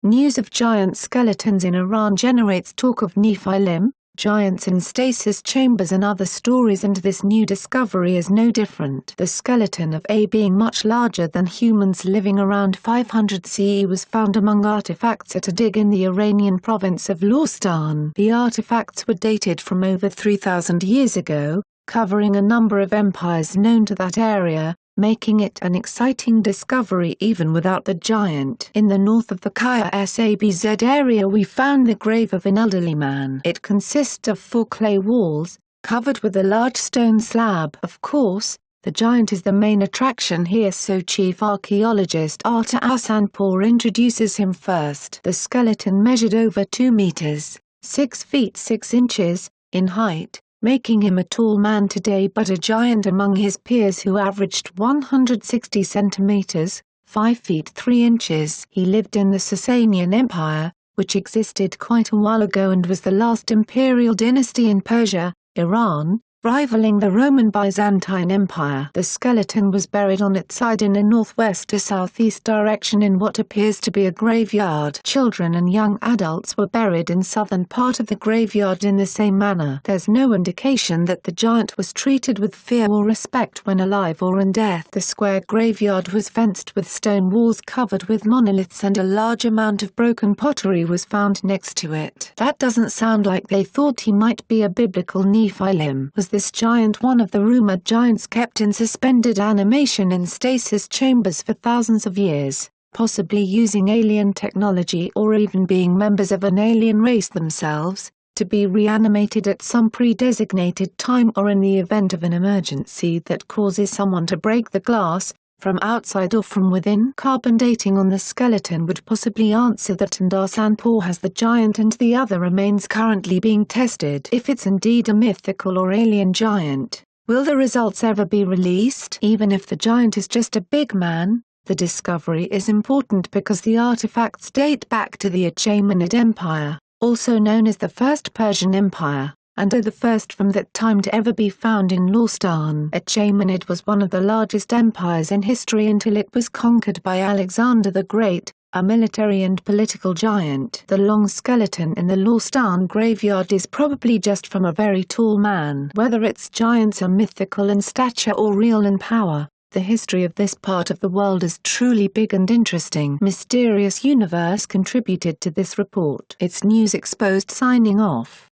News of giant skeletons in Iran generates talk of Nephilim, giants in stasis chambers and other stories, and this new discovery is no different. The skeleton of a being much larger than humans living around 500 CE was found among artifacts at a dig in the Iranian province of Lorestan. The artifacts were dated from over 3,000 years ago, covering a number of empires known to that area, making it an exciting discovery even without the giant. In the north of the Kaya Sabz area we found the grave of an elderly man. It consists of 4 clay walls, covered with a large stone slab. Of course, the giant is the main attraction here, so chief archaeologist Ata Ahsanpour introduces him first. The skeleton measured over 2 meters, 6 feet 6 inches, in height, making him a tall man today but a giant among his peers who averaged 160 centimeters, 5 feet 3 inches. He lived in the Sasanian Empire, which existed quite a while ago and was the last imperial dynasty in Persia, Iran, rivaling the Roman Byzantine Empire. The skeleton was buried on its side in a northwest to southeast direction in what appears to be a graveyard. Children and young adults were buried in southern part of the graveyard in the same manner. There's no indication that the giant was treated with fear or respect when alive or in death. The square graveyard was fenced with stone walls covered with monoliths, and a large amount of broken pottery was found next to it. That doesn't sound like they thought he might be a biblical Nephilim. Was this giant one of the rumored giants kept in suspended animation in stasis chambers for thousands of years, possibly using alien technology or even being members of an alien race themselves, to be reanimated at some pre-designated time or in the event of an emergency that causes someone to break the glass, from outside or from within? Carbon dating on the skeleton would possibly answer that, and Ahsanpour has the giant and the other remains currently being tested. If it's indeed a mythical or alien giant, will the results ever be released? Even if the giant is just a big man, the discovery is important because the artifacts date back to the Achaemenid Empire, also known as the First Persian Empire, and are the first from that time to ever be found in Lorestan. Achaemenid was one of the largest empires in history until it was conquered by Alexander the Great, a military and political giant. The long skeleton in the Lorestan graveyard is probably just from a very tall man. Whether its giants are mythical in stature or real in power, the history of this part of the world is truly big and interesting. Mysterious Universe contributed to this report. It's News Exposed signing off.